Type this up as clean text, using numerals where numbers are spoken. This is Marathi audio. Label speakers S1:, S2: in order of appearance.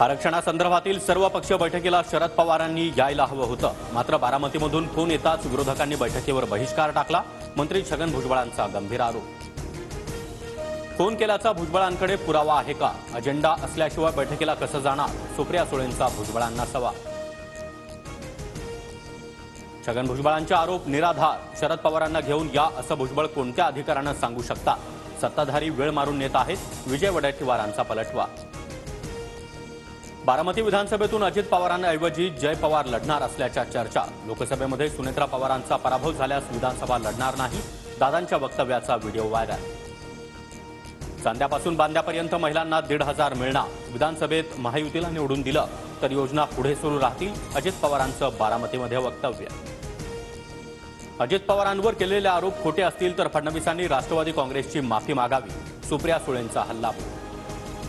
S1: आरक्षणासंदर्भातील सर्वपक्षीय बैठकीला शरद पवारांनी यायला हवं होतं, मात्र बारामतीमधून फोन येताच विरोधकांनी बैठकीवर बहिष्कार टाकला। मंत्री छगन भुजबळांचा गंभीर आरोप। फोन केल्याचा भुजबळांकडे पुरावा आहे का? अजेंडा असल्याशिवाय बैठकीला कसं जाणार? सुप्रिया सुळेंचा भुजबळांना सवाल। छगन भुजबळांचे आरोप निराधार। शरद पवारांना घेऊन या असं भुजबळ कोणत्या अधिकारानं सांगू शकतात? सत्ताधारी वेळ मारून नेत आहेत। विजय वडेट्टीवारांचा पलटवार। बारामती विधानसभेतून अजित पवारांऐवजी जय पवार लढणार असल्याच्या चर्चा। लोकसभेमध्ये सुनेत्रा पवारांचा पराभव झाल्यास विधानसभा लढणार नाही, दादांच्या वक्तव्याचा व्हिडिओ व्हायरल। चांद्यापासून बांद्यापर्यंत महिलांना 1,500 मिळणार। विधानसभेत महायुतीला निवडून दिलं तर योजना पुढे सुरू राहतील, अजित पवारांचं बारामतीमध्ये वक्तव्य। अजित पवारांवर केलेले आरोप खोटे असतील तर फडणवीसांनी राष्ट्रवादी काँग्रेसची माफी मागावी, सुप्रिया सुळेंचा हल्लाबोल।